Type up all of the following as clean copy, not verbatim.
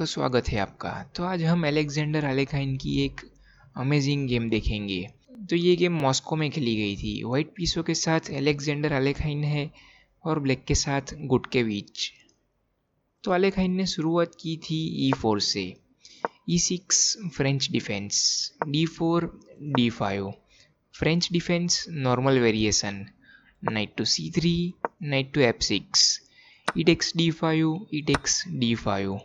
तो स्वागत है आपका। तो आज हम अलेक्जेंडर आलेखाइन की एक अमेजिंग गेम देखेंगे। तो ये गेम मॉस्को में खेली गई थी। वाइट पीसों के साथ अलेक्जेंडर आलेखाइन है और ब्लैक के साथ गुटकेविच। तो आलेखाइन ने शुरुआत की थी E4 से। E6 French defence, D4 D5 French defence normal variation, knight to C3, knight to F6, e takes D5, e takes D5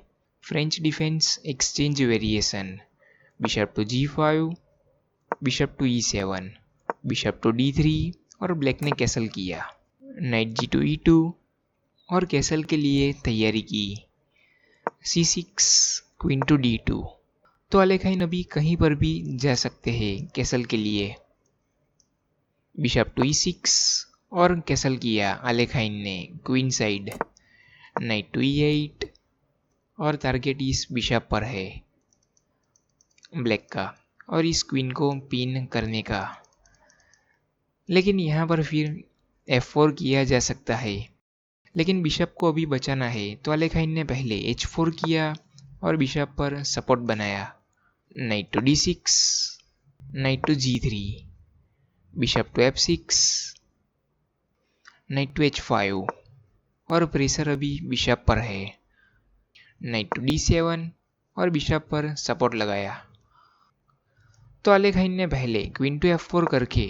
French defence exchange variation, bishop to G5, bishop to E7, bishop to D3 और black ने castle किया, night G to E2 और castle के लिए तैयारी की, C6, queen to D2। तो आलेखाइन अभी कहीं पर भी जा सकते हैं कैसल के लिए। बिशप टू E6 और कैसल किया आलेखाइन ने queen side, night to E8 और टारगेट इस बिशप पर है ब्लैक का और इस क्वीन को पिन करने का। लेकिन यहाँ पर फिर F4 किया जा सकता है, लेकिन बिशप को अभी बचाना है। तो आलेखाइन ने पहले H4 किया और बिशप पर सपोर्ट बनाया, knight to D6, knight to G3, bishop to F6, knight to H5 और प्रेशर अभी बिशप पर है, नाइट टू D7 और बिशप पर सपोर्ट लगाया। तो आलेखाइन ने पहले क्वीन टू F4 करके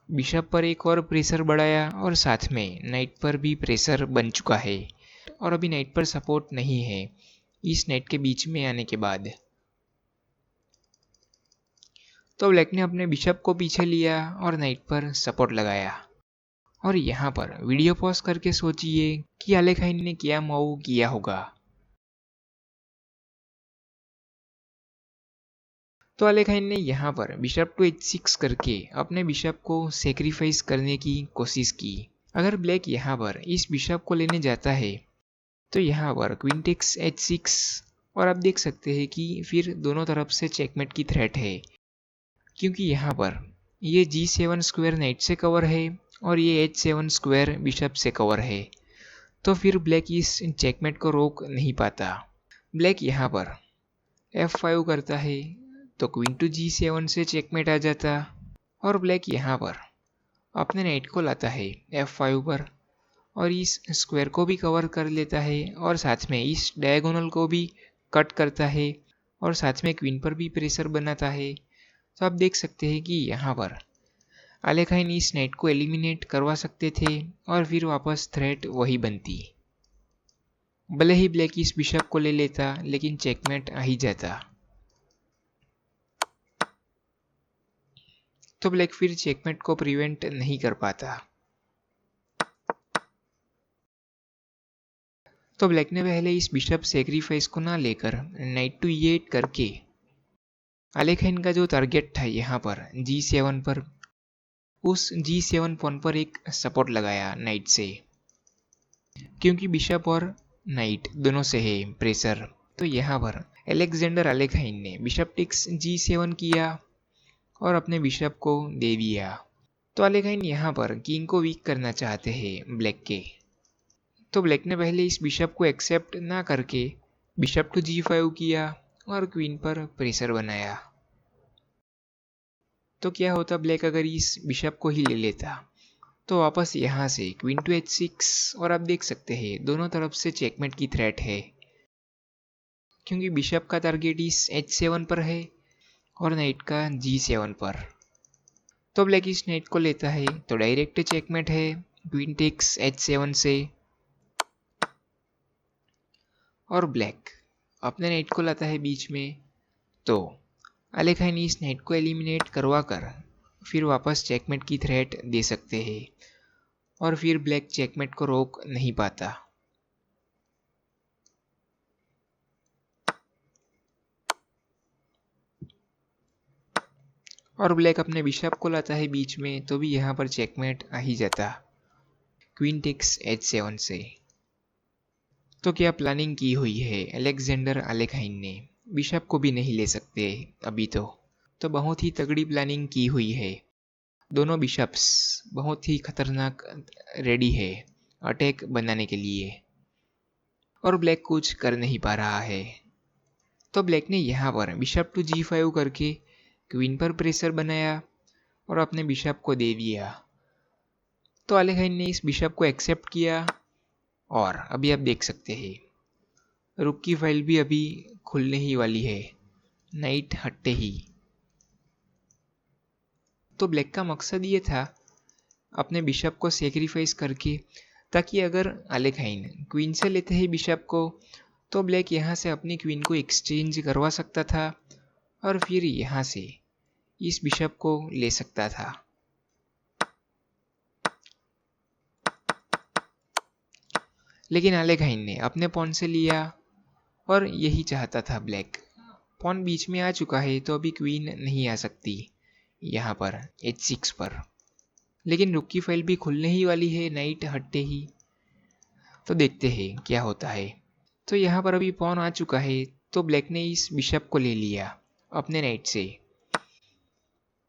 बिशप पर एक और प्रेशर बढ़ाया और साथ में नाइट पर भी प्रेशर बन चुका है और अभी नाइट पर सपोर्ट नहीं है इस नाइट के बीच में आने के बाद। तो ब्लैक ने अपने बिशप को पीछे लिया और नाइट पर सपोर्ट लगाया। और यहाँ पर वीडियो पॉज करके सोचिए कि आलेखाइन ने क्या मूव किया होगा। तो आलेखाइन ने यहाँ पर बिशप टू H6 करके अपने बिशप को सेक्रीफाइस करने की कोशिश की। अगर ब्लैक यहाँ पर इस बिशप को लेने जाता है तो यहाँ पर क्वीन टेक्स H6 और आप देख सकते हैं कि फिर दोनों तरफ से चेकमेट की थ्रेट है, क्योंकि यहाँ पर ये G7 स्क्वायर नाइट से कवर है और ये H7 स्क्वायर बिशप से कवर है। तो फिर ब्लैक इस चेकमेट को रोक नहीं पाता। ब्लैक यहाँ पर F5 करता है तो क्वीन टू G7 से चेकमेट आ जाता और ब्लैक यहाँ पर अपने नाइट को लाता है F5 पर और इस स्क्वायर को भी कवर कर लेता है और साथ में इस डायगोनल को भी कट करता है और साथ में क्वीन पर भी प्रेशर बनाता है। तो आप देख सकते हैं कि यहाँ पर आलेखाइन इस नाइट को एलिमिनेट करवा सकते थे और फिर वापस थ्रेट वही बनती। भले ही ब्लैक इस बिशप को ले लेता लेकिन चेकमेट आ ही जाता। तो ब्लैक फिर चेकमेट को प्रिवेंट नहीं कर पाता। तो ब्लैक ने पहले इस बिशप सेक्रीफाइस को ना लेकर नाइट टू E8 करके आलेखाइन का जो टारगेट था यहाँ पर G7 पर, उस G7 पॉन पर एक सपोर्ट लगाया नाइट से, क्योंकि बिशप और नाइट दोनों से है प्रेशर। तो यहाँ पर अलेक्जेंडर आलेखाइन ने बिशप टेक्स G7 किया और अपने बिशप को दे दिया। तो आलेखाइन यहाँ पर किंग को वीक करना चाहते हैं ब्लैक के। तो ब्लैक ने पहले इस बिशप को एक्सेप्ट ना करके बिशप टू G5 किया और क्वीन पर प्रेशर बनाया। तो क्या होता ब्लैक अगर इस बिशप को ही ले लेता, तो वापस यहाँ से क्वीन टू H6 और आप देख सकते हैं दोनों तरफ से चेकमेट की थ्रेट है, क्योंकि बिशप का टारगेट इस H7 पर है और नाइट का G7 पर। तो ब्लैक इस नाइट को लेता है तो डायरेक्ट चेकमेट है क्वीन टेक्स H7 से और ब्लैक अपने नाइट को लाता है बीच में। तो आलेखाइन इस नाइट को एलिमिनेट करवा कर फिर वापस चेकमेट की थ्रेट दे सकते हैं और फिर ब्लैक चेकमेट को रोक नहीं पाता। और ब्लैक अपने बिशप को लाता है बीच में तो भी यहाँ पर चेकमेट आ ही जाता क्वीन टेक्स H7 से। तो क्या प्लानिंग की हुई है अलेक्जेंडर आलेखाइन ने, बिशप को भी नहीं ले सकते अभी तो बहुत ही तगड़ी प्लानिंग की हुई है। दोनों बिशप्स बहुत ही खतरनाक रेडी है अटैक बनाने के लिए और ब्लैक कुछ कर नहीं पा रहा है। तो ब्लैक ने यहाँ पर बिशप टू G5 करके क्वीन पर प्रेशर बनाया और अपने बिशप को दे दिया। तो आलेखाइन ने इस बिशप को एक्सेप्ट किया और अभी आप देख सकते हैं रुक की फाइल भी अभी खुलने ही वाली है, नाइट हटते ही। तो ब्लैक का मकसद ये था अपने बिशप को सेक्रीफाइस करके, ताकि अगर आलेखाइन क्वीन से लेते हैं बिशप को तो ब्लैक यहाँ से अपनी क्वीन को एक्सचेंज करवा सकता था और फिर यहाँ से इस बिशप को ले सकता था। लेकिन आलेखाइन ने अपने पॉन से लिया और यही चाहता था ब्लैक। पॉन बीच में आ चुका है तो अभी क्वीन नहीं आ सकती यहाँ पर H6 पर, लेकिन रुक की फाइल भी खुलने ही वाली है नाइट हटते ही। तो देखते हैं क्या होता है। तो यहाँ पर अभी पॉन आ चुका है तो ब्लैक ने इस बिशप को ले लिया अपने नाइट से।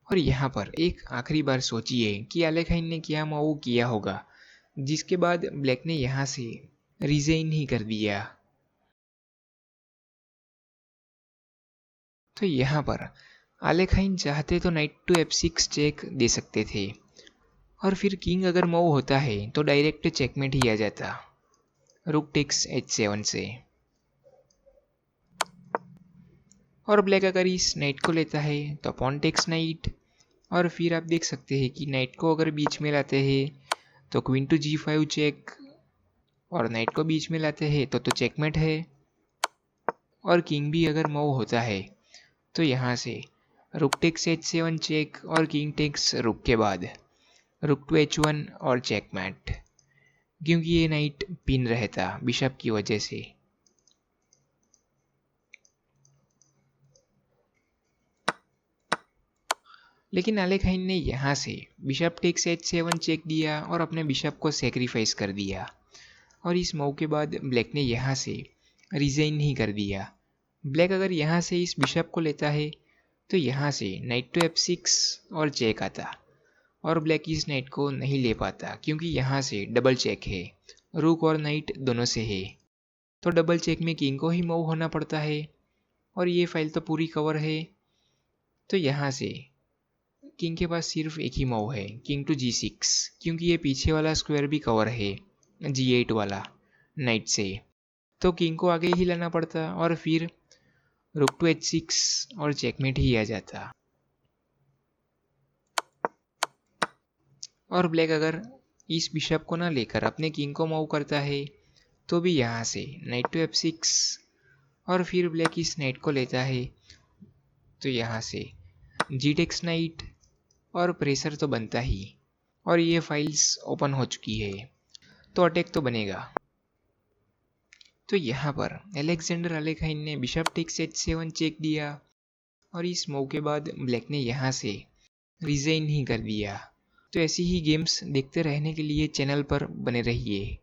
और यहाँ पर एक आखिरी बार सोचिए कि आलेखाइन ने क्या मूव किया होगा, जिसके बाद ब्लैक ने यहाँ से रिजाइन ही कर दिया। तो यहाँ पर आलेखाइन चाहते तो नाइट टू F6 चेक दे सकते थे और फिर किंग अगर मूव होता है तो डायरेक्ट चेकमेट ही आ जाता रुक टेक्स H7 से। और ब्लैक अगर इस नाइट को लेता है तो पॉन टेक्स नाइट, और फिर आप देख सकते हैं कि नाइट को अगर बीच में लाते हैं तो क्वीन टू G5 चेक, और नाइट को बीच में लाते हैं तो चेकमेट है। और किंग भी अगर मूव होता है तो यहाँ से रुक टेक्स H7 चेक और किंग टेक्स रुक के बाद रुक टू H1 और चेकमेट, क्योंकि ये नाइट पिन रहता बिशप की वजह से। लेकिन आलेखाइन ने यहाँ से बिशप टेक्स H7 चेक दिया और अपने बिशप को सेक्रीफाइस कर दिया, और इस मूव के बाद ब्लैक ने यहाँ से रिजाइन ही कर दिया। ब्लैक अगर यहाँ से इस बिशप को लेता है तो यहाँ से नाइट टू F6 और चेक आता, और ब्लैक इस नाइट को नहीं ले पाता क्योंकि यहाँ से डबल चेक है, रुक और नाइट दोनों से है। तो डबल चेक में किंग को ही मूव होना पड़ता है और ये फाइल तो पूरी कवर है। तो यहाँ से किंग के पास सिर्फ एक ही मूव है, किंग टू G6, क्योंकि ये पीछे वाला स्क्वायर भी कवर है G8 वाला नाइट से। तो किंग को आगे ही लाना पड़ता और फिर रुक टू H6 और चेकमेट ही आ जाता। और ब्लैक अगर इस बिशप को ना लेकर अपने किंग को मूव करता है तो भी यहाँ से नाइट टू F6, और फिर ब्लैक इस नाइट को लेता है तो यहाँ से G टेक्स नाइट, और प्रेशर तो बनता ही। और ये फाइल्स ओपन हो चुकी है तो अटैक तो बनेगा। तो यहाँ पर अलेक्जेंडर आलेखाइन ने बिशप टेक्स H7 चेक दिया और इस मूव के बाद ब्लैक ने यहाँ से रिजाइन ही कर दिया। तो ऐसी ही गेम्स देखते रहने के लिए चैनल पर बने रहिए।